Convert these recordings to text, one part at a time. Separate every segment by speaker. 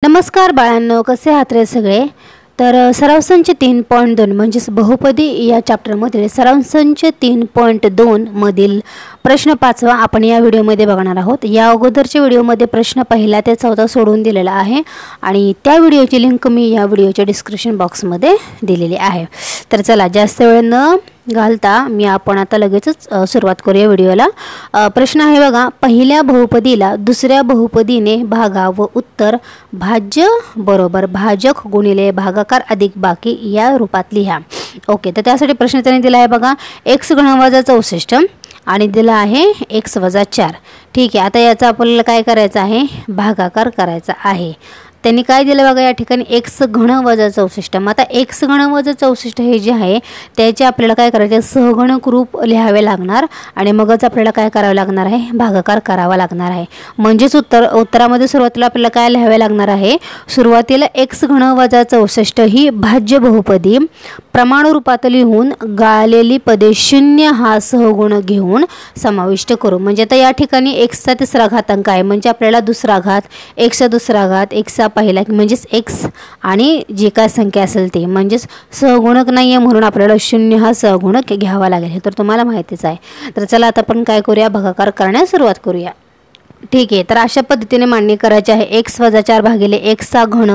Speaker 1: नमस्कार बाळांनो, कसे आहात रे सगळे। तर सराव संच 3.2 म्हणजे बहुपदी या चॅप्टरमधील सराव संच 3.2 मधील प्रश्न 5वा आपण या व्हिडिओमध्ये बघणार आहोत। या अगोदरच्या व्हिडिओमध्ये प्रश्न पहिला ते 4 सोडून दिलेला आहे आणि त्या व्हिडिओची लिंक मी या व्हिडिओच्या डिस्क्रिप्शन बॉक्समध्ये दिलेली आहे। तर चला जास्त वेळ न घालता आपण आता लगेचच सुरुवात करूया व्हिडिओला। प्रश्न आहे बघा, पहिल्या बहुपदीला दुसऱ्या बहुपदीने भागा व उत्तर भाज्य बरोबर भाजक गुणिले भागाकार अधिक बाकी या रूपात लिहा। ओके, तर त्यासाठी प्रश्न त्यांनी दिला आहे बघा, x घन वजा 64 आणि दिला आहे x वजा 4। ठीक आहे, आता याचा आपल्याला काय करायचं आहे, भागाकार करायचा आहे। त्यांनी काय दिलं बघा या ठिकाणी x घन वजा 64। मग आता x घन वजा 64 हे जे आहे त्याचे आपल्याला काय करायचे, सहगणक रूप लिहावे लागणार आणि मगच आपल्याला काय करावे लागणार आहे, भागाकार करावा लागणार आहे। म्हणजेच उत्तरामध्ये सुरुवातीला आपल्याला काय लिहावे लागणार आहे, सुरुवातीला x घन वजा 64 ही भाज्य बहुपदी प्रमाण रूपात लिहून गाळलेली पदे 0 हा सहगुण घेऊन समाविष्ट करू। म्हणजे आता या ठिकाणी x चा तिसरा घातांक आहे, म्हणजे आपल्याला दुसरा घात, x चा दुसरा घात, x चा पहिला म्हणजेच x आणि जी काय संख्या असेल ती म्हणजेच सहगुणक नाहीये म्हणून आपल्याला 0 हा सहगुणक घ्यावा लागेल, हे तर तुम्हाला माहितीच आहे। तर चला आता आपण काय करूया, भागाकार करण्यास सुरुवात करूया। ठीक आहे, तर अशा पद्धतीने मांडणी करायची आहे, x वजा 4 भागिले x चा घन।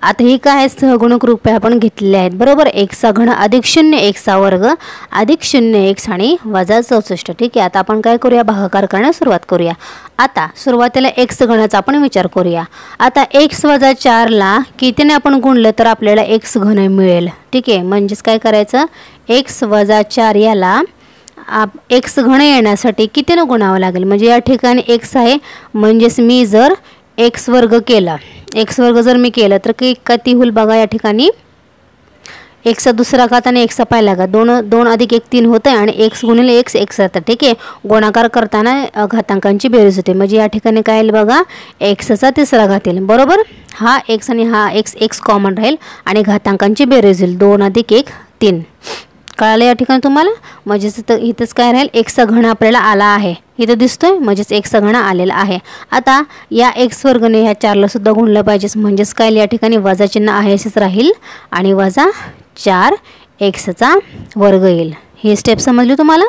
Speaker 1: आता ही काय सहगुणक रूपे आपण घेतलेले आहेत बरोबर, x चा घन अधिक 0 x चा वर्ग अधिक 0 x आणि वजा 64। ठीक आहे, आता आपण काय करूया, भागाकार करण्यास सुरुवात करूया। आता सुरुवातीला x घनाचा आपण विचार करूया। आता x वजा 4 ला कितीने आपण गुणलं तर आपल्याला x घन मिळेल। ठीक आहे, म्हणजेच काय करायचं, x वजा 4 याला x घन येण्यासाठी कितीने गुणावं लागेल, म्हणजे या ठिकाणी x आहे म्हणजेच मी जर x वर्ग केला, x वर्ग जर मी केलं तर किती होईल बघा, या ठिकाणी x चा दुसरा घात आणि x चा पहिला घात, 2 अधिक 1 3 होते आणि x गुणिले x x राहतं। ठीक आहे, गुणाकार करताना घातांकांची बेरीज होते, म्हणजे या ठिकाणी काय येईल बघा, x चा तिसरा घात येईल बरोबर, हा x आणि हा x कॉमन राहील आणि घातांकांची बेरीज होईल 2 अधिक 1 3। कळालं या ठिकाणी तुम्हाला, म्हणजेच इथंच काय राहील, x चा घन आपल्याला आला आहे, इथं दिसतोय म्हणजेच x चा घन आलेला आहे। आता या x वर्गने ह्या 4 ला सुद्धा गुणलं पाहिजे, म्हणजेच काय या ठिकाणी वजा चिन्ह आहे असेच राहील आणि वजा 4 x चा वर्ग येईल। ही स्टेप समजली तुम्हाला,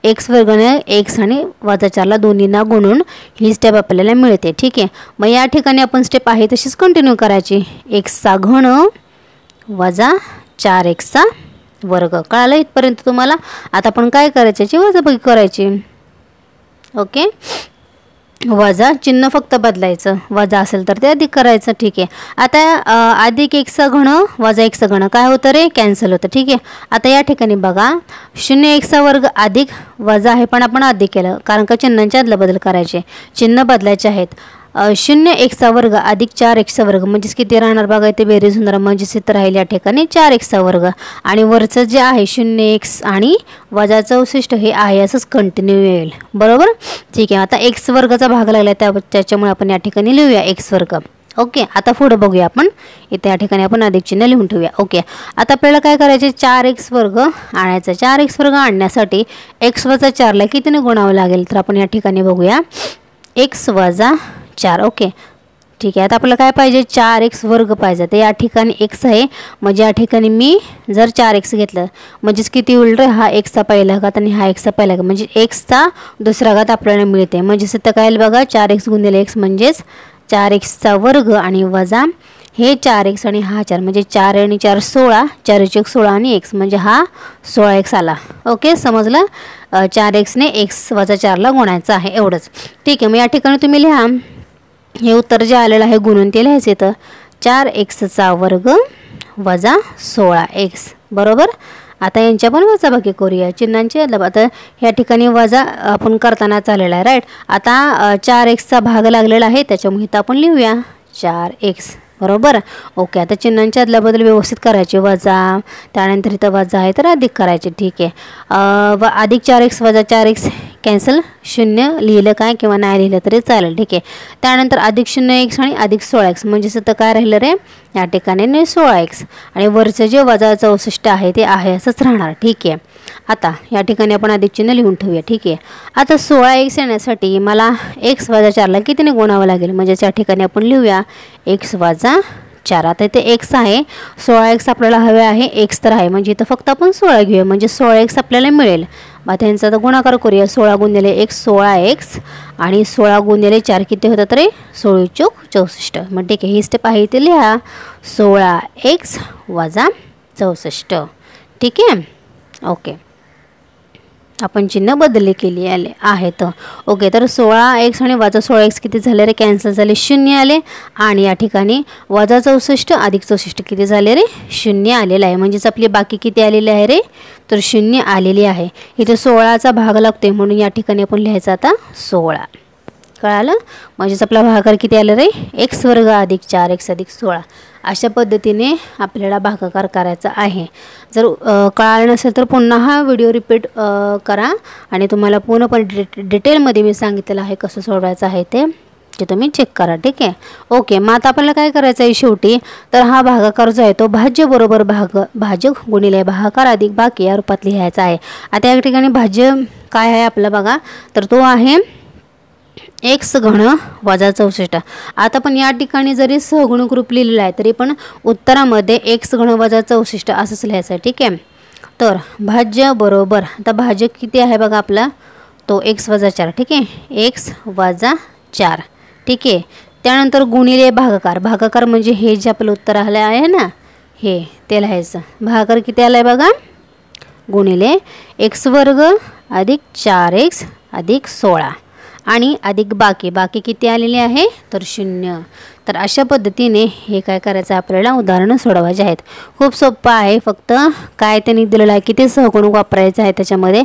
Speaker 1: x वर्गने x आणि वजा 4 ला दोन्हींना गुणून ही स्टेप आपल्याला मिळते। ठीक आहे, मग या ठिकाणी आपण स्टेप आहे तशीच कंटिन्यू करायची, x चा घन वजा 4x चा वर्ग। कळालं इथपर्यंत तुम्हाला। आता आपण काय करायचं, याची वजाबाकी करायची। ओके, वजा चिन्ह फक्त बदलायचं, वजा असेल तर ते अधिक करायचं। ठीक आहे, आता अधिक x चा घन वजा x चा घन काय होतं रे, कॅन्सल होतं। ठीक आहे, आता या ठिकाणी बघा 0 x चा वर्ग अधिक वजा आहे पण आपण अधिक केलं कारण का चिन्हांच्या अदलाबदल करायचे, चिन्ह बदलायचे आहेत। 0 x चा वर्ग अधिक 4 x चा वर्ग म्हणजेच किती राहणार बघा, इथे बेरीज होणार, म्हणजेच इथं राहील या ठिकाणी 4 x चा वर्ग आणि वरचं जे आहे 0 x आणि वजा 64 हे आहे असंच कंटिन्यू येईल बरोबर। ठीक आहे, आता x वर्गाचा भाग लागला त्याच्यामुळे आपण या ठिकाणी लिहूया x वर्ग। ओके, आता पुढे बघूया आपण, इथे या ठिकाणी आपण अधिक चिन्ह लिहून ठेवूया। ओके, आता आपल्याला काय करायचे, 4x वर्ग आणायचा। 4x वर्ग आणण्यासाठी x वजा 4 ला कितीने गुणावं लागेल, तर आपण या ठिकाणी बघूया x वजा 4। ओके, ठीक आहे, आता आपल्याला काय पाहिजे, 4x वर्ग पाहिजे, तर या ठिकाणी x आहे म्हणजे या ठिकाणी मी जर 4x घेतलं म्हणजेच किती होईल रे, हा x चा पहिला घात आणि हा x चा पहिला घात म्हणजे x चा दुसरा घात आपल्याला मिळते। म्हणजेच इथं काय येईल बघा, 4x गुणिले x म्हणजेच 4x चा वर्ग आणि वजा हे 4x आणि हा 4 म्हणजे 4 आणि 4 16, 4 1 16 आणि x म्हणजे हा 16x आला। ओके, समजलं, 4x ने x वजा 4 ला गुणायचं आहे एवढंच। ठीक आहे, मग या ठिकाणी तुम्ही लिहा, हे उत्तर जे आलेलं आहे गुणून ते लिहायचं इथं 4x चा वर्ग वजा 16x बरोबर। आता यांच्या पण वजाबाकी करूया, चिन्हांची आता ह्या ठिकाणी वजा आपण करताना चाललेला आहे राईट। आता 4x चा भाग लागलेला आहे त्याच्यामुळे इथं आपण लिहूया 4x बरोबर। ओके, आता चिन्हांच्या अदलाबदल व्यवस्थित करायचे, वजा त्यानंतर इथं वजा आहे तर अधिक करायचे। ठीक आहे, व अधिक 4x वजा 4x कॅन्सल, शून्य लिहिलं काय किंवा नाही लिहिलं तरी चालेल, ठीक आहे. त्यानंतर अधिक 0x आणि अधिक 16x म्हणजेच तर काय राहिलं रे या ठिकाणी 16x आणि वरचं जे वजा 64 आहे ते आहे असंच राहणार, ठीक आहे. आता या ठिकाणी आपण अधिक चिन्ह लिहून ठेवूया, ठीक आहे. आता 16x येण्यासाठी मला x वजा 4ला कितीने गुणावं लागेल, म्हणजे या ठिकाणी आपण लिहूया x वजा 4. आता इथे x आहे, 16x आपल्याला हवे आहे, x तर आहे म्हणजे इथं फक्त आपण 16 घेऊया म्हणजे 16x आपल्याला मिळेल. मग त्यांचा तर गुणाकार करूया, 16 गुणिले x 16x आणि 16 गुणिले 4 किती होतात रे 16 चौक 64. मग ठीक आहे, ही स्टेप आहे इथे लिहा 16x वजा 64, ठीक आहे. ओके, आपण चिन्ह बदलले केली आले आहेत. ओके, तर 16x आणि वजा 16x किती झाले रे कॅन्सल झाले, 0 आले आणि या ठिकाणी वजा 64 अधिक 64 किती झाले रे 0 आलेला आहे. म्हणजेच आपली बाकी किती आलेली आहे रे तर 0 आलेली आहे. इथे 16चा भाग लागतोय म्हणून या ठिकाणी आपण लिहायचं आता 16. कळालं, म्हणजेच आपला भागाकार किती आलं रे x वर्ग अधिक 4x अधिक 16. अशा पद्धतीने आपल्याला भागाकार करायचा आहे. जर कळालं नसेल तर पुन्हा हा व्हिडिओ रिपीट करा आणि तुम्हाला पूर्णपणे डिटेलमध्ये मी सांगितलेलं आहे कसं सोडवायचं आहे ते तुम्ही चेक करा, ठीक आहे. ओके, मग आता आपल्याला काय करायचं आहे शेवटी तर हा भागाकार जो आहे तो भाज्य बरोबर भाजक गुणिले भागाकार अधिक बाकी या रूपात लिहायचा आहे. आता या ठिकाणी भाज्य काय आहे आपलं बघा तर तो आहे x घन वजा 64. आता पण या ठिकाणी जरी सहगुणक रूप लिहिलेलं आहे तरी पण उत्तरामध्ये x घन वजा 64 असंच लिहायचं आहे, ठीक आहे. तर भाज्य बरोबर आता भाज्य किती आहे बघा आपला तो x वजा 4, ठीक आहे, x वजा 4, ठीक आहे. त्यानंतर गुणिले भागाकार म्हणजे हे जे आपलं उत्तर आलं आहे ना हे ते लिहायचं. भागाकार किती आलं आहे बघा गुणिले x वर्ग अधिक 4x अधिक 16 आणि अधिक बाकी किती आलेले आहे तर 0. तर अशा पद्धतीने हे काय करायचं आपल्याला उदाहरणं सोडवायचे आहेत. खूप सोपं आहे, फक्त काय त्यांनी दिलेलं आहे किती सहगुणक वापरायचं आहे त्याच्यामध्ये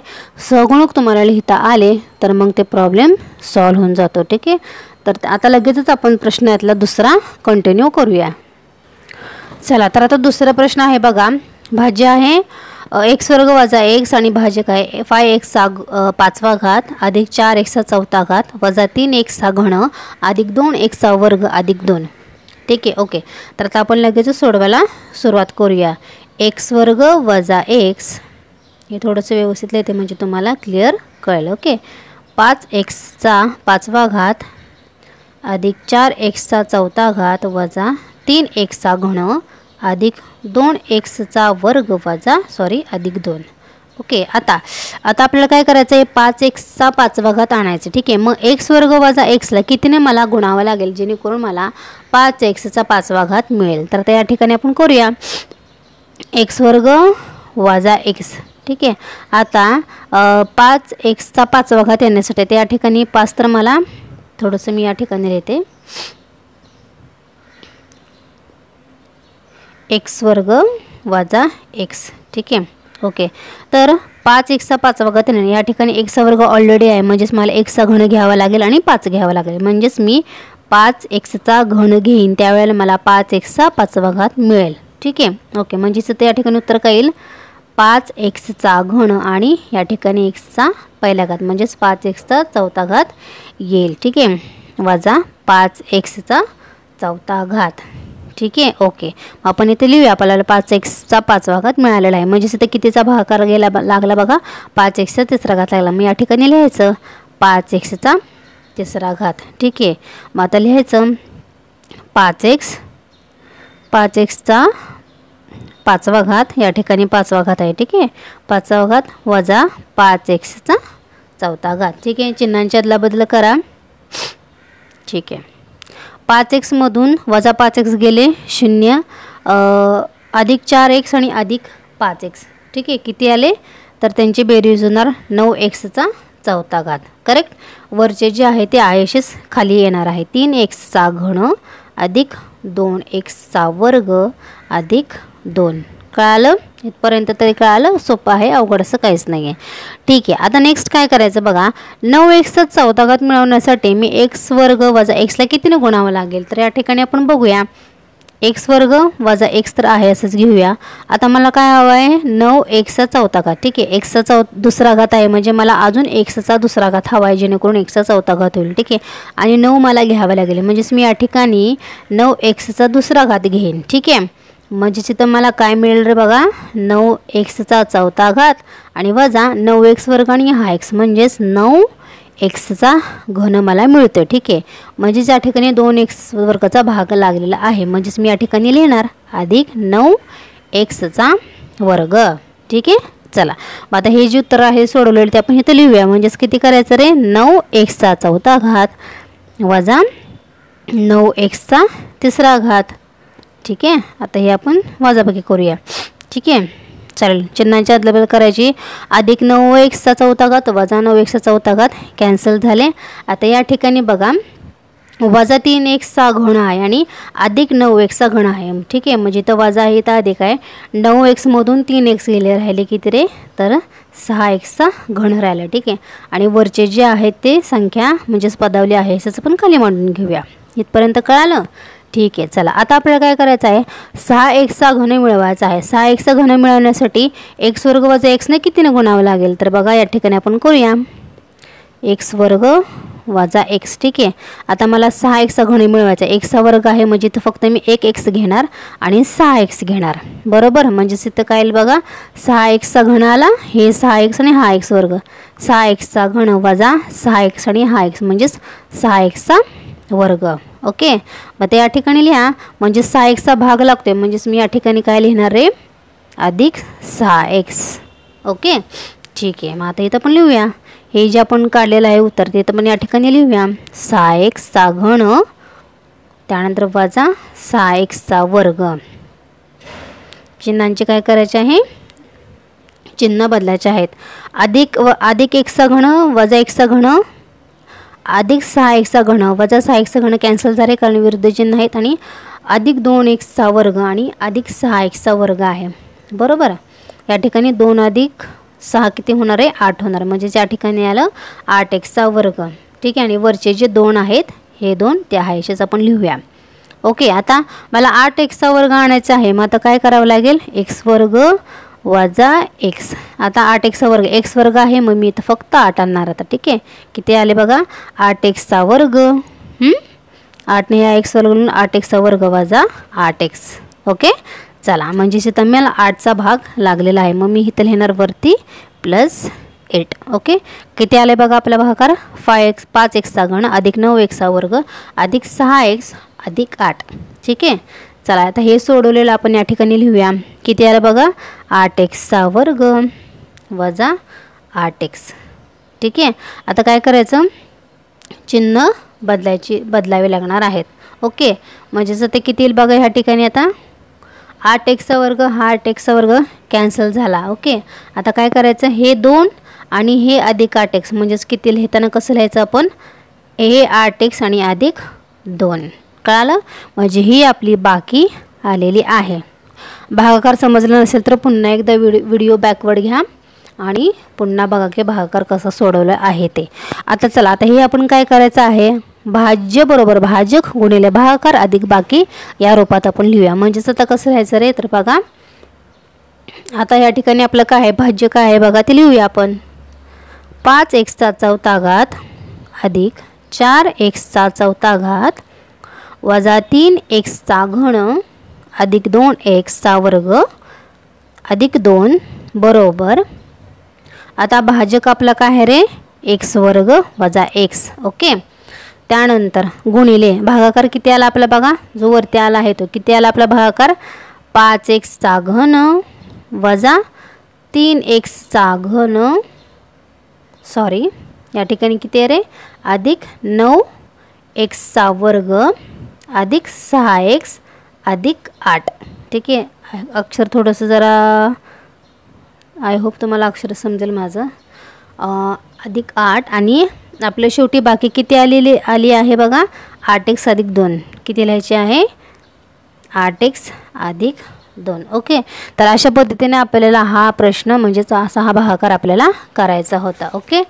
Speaker 1: सहगुणक तुम्हाला लिहिता आले तर मग ते प्रॉब्लेम सॉल्व्ह होऊन जातो, ठीक आहे. तर आता लगेचच आपण प्रश्न यातला दुसरा कंटिन्यू करूया. चला, तर आता दुसरा प्रश्न आहे बघा, भाज्य आहे x वर्ग वजा x आणि भाजक आहे 5x चा 5वा घात अधिक 4x चा 4था घात वजा 3x चा घन अधिक 2x चा वर्ग अधिक 2, ठीक आहे. ओके, तर आता आपण लगेच सोडवायला सुरुवात करूया. x वर्ग वजा x हे थोडंसं व्यवस्थित लिहिते म्हणजे तुम्हाला क्लिअर कळेल. ओके, 5x चा 5वा घात अधिक 4x चा 4था घात वजा 3x चा घन अधिक 2x चा वर्ग वजा अधिक 2. ओके, आता आपल्याला काय करायचं आहे 5x चा 5वा घात आणायचं, ठीक आहे. मग x वर्ग वजा xला कितीने मला गुणावं लागेल जेणेकरून मला 5x चा 5वा घात मिळेल. तर त्या ठिकाणी आपण करूया x वर्ग वजा x, ठीक आहे. आता 5x चा 5वा घात येण्यासाठी त्या ठिकाणी 5 तर मला थोडंसं मी या ठिकाणी लिहिते x वर्ग वजा x, ठीक आहे. ओके, तर 5x चा 5वा घात येणार या ठिकाणी x चा वर्ग ऑलरेडी आहे म्हणजेच मला x चा घन घ्यावा लागेल आणि 5 घ्यावा लागेल म्हणजेच मी 5x चा घन घेईन त्यावेळेला मला 5x चा 5वा घात मिळेल, ठीक आहे. ओके, म्हणजेच त्या ठिकाणी उत्तर काय येईल 5x चा घन आणि या ठिकाणी x चा पहिला घात म्हणजेच 5x चा 4था घात येईल, ठीक आहे, वजा 5x चा 4था घात, ठीक आहे. ओके, आपण इथे लिहूया आपल्याला 5x चा 5वा घात मिळालेला आहे म्हणजेच इथे कितीचा भागाकार लागला बघा 5x चा 3रा घात लागला. मग या ठिकाणी लिहायचं 5x चा 3रा घात, ठीक आहे. मग आता लिहायचं 5x चा 5वा घात या ठिकाणी 5वा घात आहे, ठीक आहे, 5वा घात वजा 5x चा 4था घात, ठीक आहे. चिन्हांच्या अदला बदल करा, ठीक आहे. 5x मधून वजा 5x गेले 0 अधिक 4x आणि अधिक 5x, ठीक आहे. किती आले तर त्यांची बेरीज होणार 9x चा 4था घात, करेक्ट. वरचे जे आहे ते आहेशच खाली येणार आहे 3x चा घन अधिक 2x चा वर्ग अधिक 2. कळालं इथपर्यंत तरी कळालं, सोपं आहे, अवघड असं काहीच नाही आहे, ठीक आहे. आता नेक्स्ट काय करायचं बघा 9x चा 4था घात मिळवण्यासाठी मी x वर्ग वजा xला कितीने गुणावं लागेल तर या ठिकाणी आपण बघूया एक्स वर्ग वजा एक्स तर आहे असंच घेऊया. आता मला काय हवं आहे 9x चौथा घात. ठीक आहे, एक्सचा दुसरा घात आहे म्हणजे मला अजून एक्सचा दुसरा घात हवा आहे जेणेकरून एक्सचा चौथा घात होईल. ठीक आहे, आणि 9 मला घ्यावा लागेल म्हणजेच मी या ठिकाणी 9x दुसरा घात घेईन. ठीक आहे, म्हणजे तिथं मला काय मिळेल रे बघा 9x चौथा घात आणि वजा 9x वर्ग आणि हा x म्हणजेच 9x घन मला मिळतो. ठीक आहे, म्हणजे या ठिकाणी 2x वर्गाचा भाग लागलेला आहे म्हणजेच मी या ठिकाणी लिहिणार अधिक 9x वर्ग. ठीक आहे, चला मग आता हे जे उत्तर आहे सोडवलेलं ते आपण इथं लिहूया. म्हणजेच किती करायचं रे 9x चौथा घात वजा 9x तिसरा घात. ठीक आहे, आता हे आपण वजाबाकी करूया. ठीक आहे, चालेल, चिन्हांची अदलाबदल करायची. अधिक 9x चौथा घात वजा 9x चौथा घात कॅन्सल झाले. आता या ठिकाणी बघा वजा 3x घन आहे आणि अधिक 9x घन आहे. ठीक आहे, म्हणजे इथं वजा आहे तर अधिक आहे. 9x मधून 3x गेले राहिले किती रे तर 6x घन राहिला. ठीक आहे, आणि वरचे जे आहेत ते संख्या म्हणजेच पदावली आहे असं पण खाली मांडून घेऊया. इथपर्यंत कळालं. ठीक आहे, चला आता आपल्याला काय करायचं आहे 6x घन मिळवायचा आहे. 6x घन मिळवण्यासाठी x वर्ग वजा x ने कितीने गुणावं लागेल तर बघा या ठिकाणी आपण करूया x वर्ग वजा x. ठीक आहे, आता मला 6x घन मिळवायचा आहे. x वर्ग आहे म्हणजे इथं फक्त मी 1x घेणार आणि 6x घेणार. बरोबर, म्हणजेच इथं काय येईल बघा 6x घन आला, हे 6x आणि हा x वर्ग, 6x घन वजा 6x आणि हा x म्हणजेच 6x वर्ग. ओके, मग ते या ठिकाणी लिहा म्हणजे 6x भाग लागतोय म्हणजेच मी या ठिकाणी काय लिहिणार रे अधिक 6x. ओके, ठीक आहे, मग आता इथं पण लिहूया हे जे आपण काढलेलं आहे उत्तर ते पण या ठिकाणी लिहूया 6x घन त्यानंतर वजा 6x वर्ग. चिन्हांचे काय करायचे आहे चिन्ह बदलायचे आहेत. अधिक x घन वजा x घन अधिक 6x घन वजा 6x घन कॅन्सल झाले कारण विरुद्ध चिन्ह आहेत आणि अधिक 2x वर्ग आणि अधिक 6x वर्ग आहे. बरोबर, या ठिकाणी 2 अधिक 6 किती होणार आहे 8 होणार म्हणजे या ठिकाणी आलं 8x वर्ग. ठीक आहे, आणि वरचे जे 2 आहेत हे 2 ते आहे असेच आपण लिहूया. ओके, आता मला 8x वर्ग आणायचा आहे. मग आता काय करावं लागेल x वर्ग वजा x. आता 8x वर्ग x वर्ग आहे मग मी इथं फक्त 8 आणणार आता. ठीक आहे, किती आले बघा 8x वर्ग 8 ने या x वर्ग 8x वर्ग वजा 8x. ओके, चला म्हणजे इथं मला 8चा भाग लागलेला आहे मग मी इथं लिहिणार वरती +8. ओके, किती आले बघा आपला भागाकार 5x घन अधिक 9x वर्ग अधिक 6x अधिक 8. ठीक आहे, चला आता हे सोडवलेलं आपण या ठिकाणी लिहूया. किती आलं बघा 8x वर्ग वजा 8x. ठीक आहे, आता काय करायचं चिन्ह बदलावे लागणार आहेत. ओके, म्हणजेच ते किती येईल बघा ह्या ठिकाणी आता 8x वर्ग हा 8x वर्ग कॅन्सल झाला. ओके, आता काय करायचं हे 2 आणि हे अधिक 8x म्हणजेच किती लिहिताना कसं लिहायचं आपण हे 8x आणि अधिक 2. कळालं, म्हणजे ही आपली बाकी आलेली आहे. भागाकार समजला नसेल तर पुन्हा एकदा व्हिडिओ बॅकवर्ड घ्या आणि पुन्हा बघा की भागाकार कसा सोडवला आहे ते. आता चला आता हे आपण काय करायचं आहे भाज्य बरोबर भाजक गुणिले भागाकार अधिक बाकी या रूपात आपण लिहूया. म्हणजेच आता कसं लिहायचं रे तर बघा आता या ठिकाणी आपलं काय आहे भाज्य काय आहे बघा ते लिहूया आपण 5x चौथा घात अधिक 4x चौथा घात वजा 3x घन अधिक 2x वर्ग अधिक 2 बरोबर. आता भाजक आपला काय आहे रे x वर्ग वजा x. ओके, त्यानंतर गुणिले भागाकार किती आला आपला बघा जो वरती आला आहे तो किती आला आपला भागाकार 5x घन वजा 3x घन सॉरी या ठिकाणी किती आहे रे अधिक 9x वर्ग अधिक 6x अधिक 8. ठीक आहे, अक्षर थोडंसं जरा आय होप तुम्हाला अक्षर समजेल माझं अधिक 8 आणि आपल्या शेवटी बाकी किती आली आहे बघा 8x अधिक 2 किती लिहायचे आहे 8x अधिक 2. ओके, तर अशा पद्धतीने आपल्याला हा प्रश्न म्हणजेच असा हा भागाकार आपल्याला करायचा होता. ओके,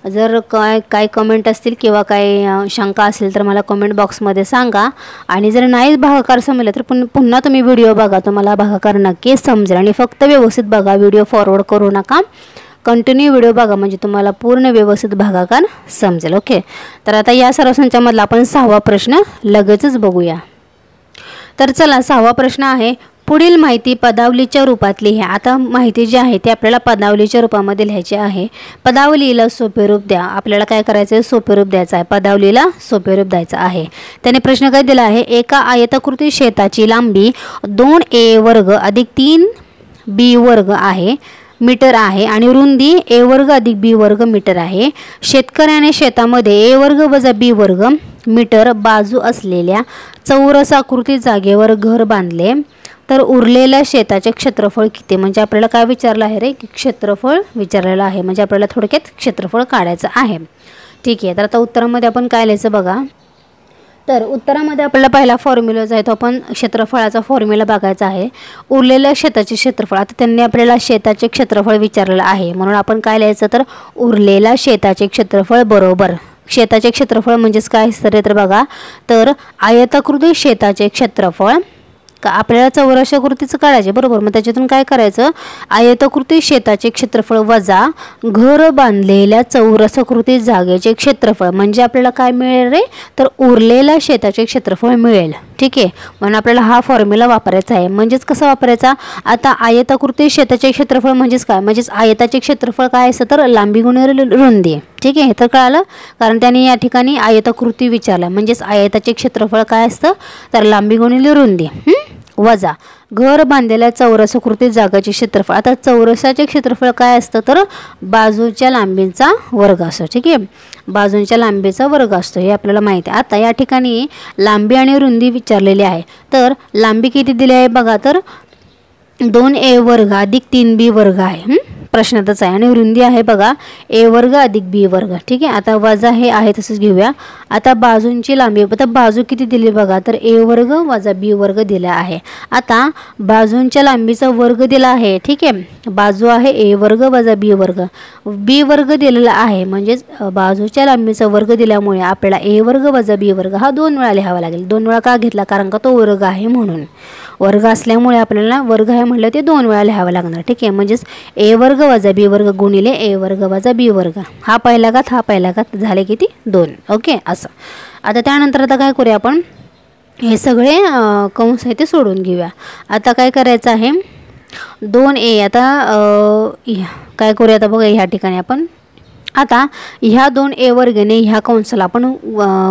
Speaker 1: जर काय कमेंट असतील किंवा काय शंका असेल तर मला कमेंट बॉक्समध्ये सांगा. आणि जर नाही भागाकार समजलं तर पुन्हा तुम्ही व्हिडिओ बघा, तुम्हाला भागाकार नक्कीच समजेल. आणि फक्त व्यवस्थित बघा, व्हिडिओ फॉरवर्ड करू नका, कंटिन्यू व्हिडिओ बघा, म्हणजे तुम्हाला पूर्ण व्यवस्थित भागाकार समजेल. ओके, तर आता या सर्व संचामधला आपण 6वा प्रश्न लगेचच बघूया. तर चला, 6वा प्रश्न आहे, पुढील माहिती पदावलीच्या रूपात लिहा. आता माहिती जी आहे ती आपल्याला पदावलीच्या रूपामध्ये लिहायची आहे. पदावलीला सोपे रूप द्या. आपल्याला काय करायचं आहे, सोपे रूप द्यायचं आहे, पदावलीला सोपे रूप द्यायचं आहे. त्याने प्रश्न काय दिला आहे, एका आयताकृती शेताची लांबी 2a वर्ग अधिक 3b वर्ग आहे मीटर आहे आणि रुंदी a वर्ग अधिक b वर्ग मीटर आहे. शेतकऱ्याने शेतामध्ये a वर्ग वजा b वर्ग मीटर बाजू असलेल्या चौरसाकृती जागेवर घर बांधले तर उरलेल्या शेताचे क्षेत्रफळ किती. म्हणजे आपल्याला काय विचारलं आहे रे, क्षेत्रफळ विचारलेलं आहे, म्हणजे आपल्याला थोडक्यात क्षेत्रफळ काढायचं आहे. ठीक आहे, तर आता उत्तरामध्ये आपण काय लिहायचं बघा. तर उत्तरामध्ये आपल्याला पहिला फॉर्म्युला जो आहे तो आपण क्षेत्रफळाचा फॉर्म्युला बघायचा आहे. उरलेल्या शेताचे क्षेत्रफळ, आता त्यांनी आपल्याला शेताचे क्षेत्रफळ विचारलेलं आहे, म्हणून आपण काय लिहायचं, तर उरलेल्या शेताचे क्षेत्रफळ बरोबर शेताचे क्षेत्रफळ म्हणजेच काय असतं तर बघा, तर आयताकृती शेताचे क्षेत्रफळ का आपल्याला चौरसाकृतीचं काढायचे बरोबर. मग त्याच्यातून काय करायचं, आयताकृती शेताचे क्षेत्रफळ वजा घर बांधलेल्या चौरसाकृती जागेचे क्षेत्रफळ, म्हणजे आपल्याला काय मिळेल रे, तर उरलेल्या शेताचे क्षेत्रफळ मिळेल. ठीक आहे, म्हणून आपल्याला हा फॉर्म्युला वापरायचा आहे. म्हणजेच कसा वापरायचा, आता आयताकृती शेताचे क्षेत्रफळ म्हणजेच काय, म्हणजेच आयताचे क्षेत्रफळ काय असतं तर लांबी गुणिले रुंदी. ठीक आहे, तर कळालं, कारण त्याने या ठिकाणी आयताकृती विचारला, म्हणजेच आयताचे क्षेत्रफळ काय असतं तर लांबी गुणिले रुंदी वजा घर बांधलेल्या चौरसाकृती जागाचे क्षेत्रफळ. आता चौरसाचे क्षेत्रफळ काय असतं तर बाजूच्या लांबीचा वर्ग असतो. ठीक आहे, बाजूंच्या लांबीचा वर्ग असतो, हे आपल्याला माहिती आहे. आता या ठिकाणी लांबी आणि रुंदी विचारलेली आहे, तर लांबी किती दिली आहे बघा, तर 2a वर्ग अधिक 3b वर्ग आहे, प्रश्नातच आहे. आणि रुंदी आहे बघा a वर्ग अधिक b वर्ग. ठीक आहे, आता वजा हे आहे तसंच घेऊया. आता बाजूंची लांबी, आता बाजू किती दिली बघा, तर a वर्ग वजा b वर्ग दिला आहे. आता बाजूंच्या लांबीचा वर्ग दिला आहे. ठीक आहे, बाजू आहे a वर्ग वजा b वर्ग, b वर्ग दिलेला आहे, म्हणजेच बाजूच्या लांबीचा वर्ग दिल्यामुळे आपल्याला a वर्ग वजा b वर्ग हा 2 वेळा लिहावा लागेल. 2 वेळा का घेतला, कारण का तो वर्ग आहे म्हणून, वर्ग असल्यामुळे आपल्याला वर्ग आहे म्हटलं ते 2 वेळा लिहावं लागणार. ठीक आहे, म्हणजेच a वर्ग वजा b वर्ग गुणिले a वर्ग वजा b वर्ग, हा पहिला घात हा पहिला घात झाले किती 2. ओके, असं. आता त्यानंतर आता काय करूया आपण, हे सगळे कंस आहे ते सोडून घेऊया. आता काय करायचं आहे, 2a, आता काय करूया आता बघा, ह्या ठिकाणी आपण आता ह्या 2a वर्गने ह्या कंसाला आपण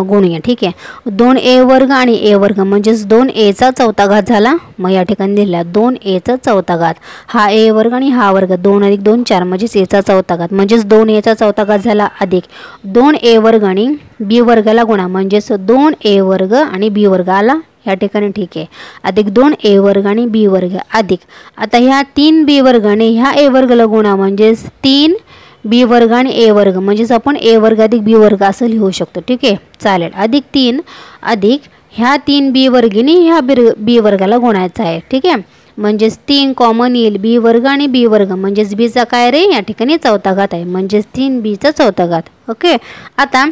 Speaker 1: गुणूया. ठीक आहे, 2a वर्ग आणि a वर्ग म्हणजेच 2a चा चौथा घात झाला. मग या ठिकाणी दिलेला 2a चा चौथा घात, हा a वर्ग आणि हा वर्ग, 2 अधिक 2 4, म्हणजेच a चा चौथा घात, म्हणजेच 2a चा चौथा घात झाला अधिक 2a वर्ग आणि b वर्गाला गुणा, म्हणजेच 2a वर्ग आणि b वर्ग आला या ठिकाणी. ठीक आहे, अधिक 2a वर्ग आणि b वर्ग अधिक, आता ह्या 3b वर्गाने ह्या a वर्गाला गुणा, म्हणजेच 3b वर्ग आणि a वर्ग, म्हणजेच आपण a वर्ग अधिक b वर्ग असं लिहू शकतो. ठीक आहे, चालेल. अधिक 3 अधिक ह्या 3b वर्गीने ह्या b वर्गाला गुणायचं आहे. ठीक आहे, म्हणजेच 3 कॉमन येईल, b वर्ग आणि b वर्ग, म्हणजेच b चा काय रे या ठिकाणी चौथा घात आहे, म्हणजेच 3b चा चौथा घात. ओके, आता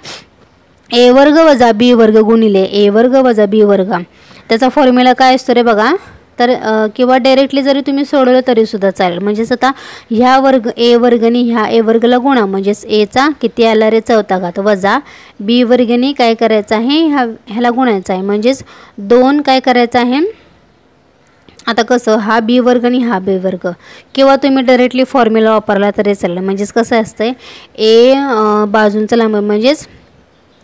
Speaker 1: a वर्ग वजा b वर्ग गुणिले a वर्ग वजा b वर्ग, त्याचा फॉर्म्युला काय असतो रे बघा, तर किंवा डायरेक्टली जरी तुम्ही सोडवलं तरी सुद्धा चालेल. म्हणजेच आता ह्या वर्ग a वर्गनी ह्या a वर्गला गुणा, म्हणजेच a चा किती आला रे चौथा घात, वजा b वर्गनी काय करायचं आहे ह्याला गुणायचं आहे, म्हणजेच 2 काय करायचं आहे, आता कसं हा b वर्ग आणि हा b वर्ग, किंवा तुम्ही डायरेक्टली फॉर्म्युला वापरला तरी चालेल. म्हणजेच कसं असतंय, a बाजूंचा लांब म्हणजेच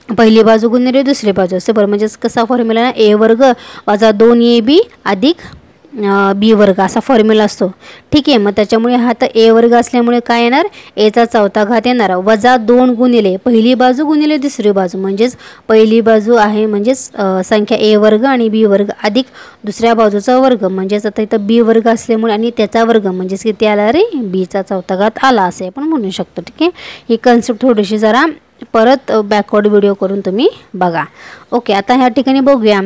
Speaker 1: पहिली बाजू गुणिले दुसरी बाजू असते बरं, म्हणजेच कसा फॉर्म्युला ना, a वर्ग वजा 2ab अधिक b वर्ग असा फॉर्म्युला असतो. ठीक आहे, मग त्याच्यामुळे हा तर a वर्ग असल्यामुळे काय येणार, a चा चौथा घात येणार, वजा 2 गुणिले पहिली बाजू गुणिले दुसरी बाजू, म्हणजेच पहिली बाजू आहे म्हणजेच संख्या a वर्ग आणि b वर्ग अधिक दुसऱ्या बाजूचा वर्ग, म्हणजेच आता इथं b वर्ग असल्यामुळे आणि त्याचा वर्ग, म्हणजेच किती आला रे b चा चौथा घात आला असे आपण म्हणू शकतो. ठीक आहे, ही कन्सेप्ट थोडीशी जरा परत बॅकवर्ड व्हिडिओ करून तुम्ही बघा. ओके, आता ह्या ठिकाणी बघूया,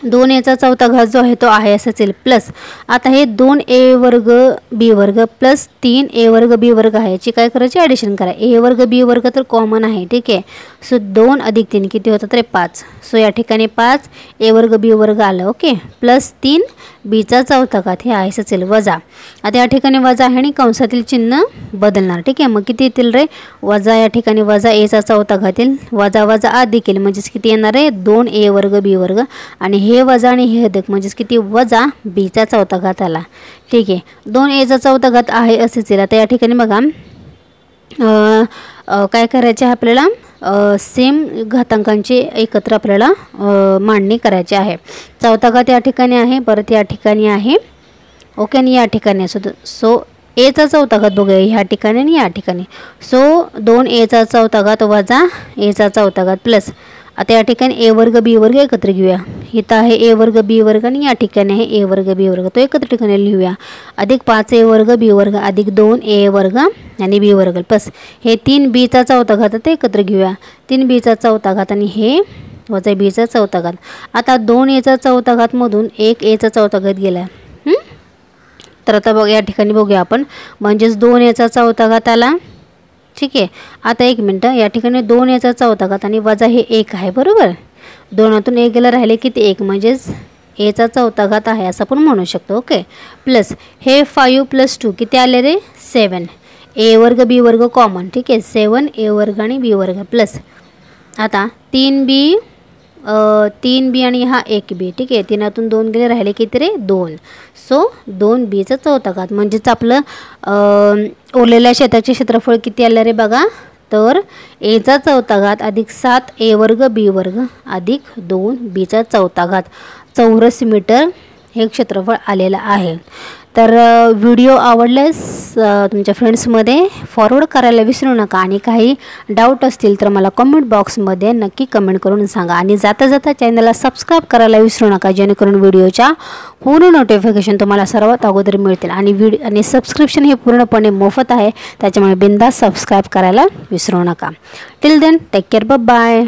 Speaker 1: 2a चा चौथा घात जो आहे तो आहे असाच येईल प्लस आता हे 2a वर्ग b वर्ग प्लस 3a वर्ग b वर्ग आहे याची काय करायची ॲडिशन करा a वर्ग b वर्ग तर कॉमन आहे ठीक आहे सो 2 अधिक 3 किती होतं तर 5 सो या ठिकाणी 5 a वर्ग b वर्ग आलं ओके प्लस 3 b चा चौथा घात हे आहे असेल वजा आता या ठिकाणी वजा आहे आणि कंसातील चिन्ह बदलणार ठीक आहे मग किती येतील रे वजा या ठिकाणी वजा a चा चौथा घात येईल वजा वजा अधिक येईल म्हणजेच किती येणार आहे 2a वर्ग b वर्ग आणि हे वजा आणि हे अधिक म्हणजेच किती वजा b चा चौथा घात आला ठीक आहे 2a चा चौथा घात आहे असेच येईल आता या ठिकाणी बघा काय करायचे आपल्याला सेम घातांकांची एकत्र आपल्याला मांडणी करायची आहे चौथा घात या ठिकाणी आहे परत या ठिकाणी आहे ओके आणि या ठिकाणी सो a चा चौथा घात बघूया ह्या ठिकाणी आणि या ठिकाणी सो 2a चा चौथा घात वजा a चा चौथा घात प्लस आता या ठिकाणी a वर्ग b वर्ग एकत्र घेऊया इथं आहे a वर्ग b वर्ग आणि या ठिकाणी आहे a वर्ग b वर्ग तो एकत्र ठिकाणी लिहूया अधिक 5a वर्ग b वर्ग अधिक 2a वर्ग आणि b वर्ग प्लस हे 3b चा चौथा घात ते एकत्र घेऊया 3b चा चौथा घात आणि हे वजा b चा चौथा घात आता 2a चा चौथा घात मधून 1a चा चौथा घात गेला तर आता बघ या ठिकाणी बघूया आपण म्हणजेच 2a चा चौथा घात आला ठीक आहे आता एक मिनटं या ठिकाणी 2a चा चौथा घात आणि वजा हे 1 आहे बरोबर 2तून 1 गेलं राहिले किती 1 म्हणजेच a चा चौथा घात आहे असं आपण म्हणू शकतो ओके प्लस हे 5 + 2 किती आले रे 7 a वर्ग b वर्ग कॉमन ठीक आहे 7a वर्ग आणि b वर्ग प्लस आता 3b आणि हा 1b ठीक आहे 3तून 2 गेले राहिले किती रे 2 सो 2b चा चौथा घात म्हणजेच आपलं उरलेल्या शेताचे क्षेत्रफळ किती आलं रे बघा तर a चा चौथा घात अधिक 7a वर्ग b वर्ग अधिक 2b चा चौथा घात चौरस मीटर हे क्षेत्रफळ आलेलं आहे तर व्हिडिओ आवडल्यास तुमच्या फ्रेंड्समध्ये फॉरवर्ड करायला विसरू नका आणि काही डाऊट असतील तर मला कमेंट बॉक्समध्ये नक्की कमेंट करून सांगा आणि जाता जाता चॅनलला सबस्क्राईब करायला विसरू नका जेणेकरून व्हिडिओच्या पूर्ण नोटिफिकेशन तुम्हाला सर्वात अगोदर मिळतील आणि सबस्क्रिप्शन हे पूर्णपणे मोफत आहे त्याच्यामुळे बिनधास्त सबस्क्राईब करायला विसरू नका till then take care bye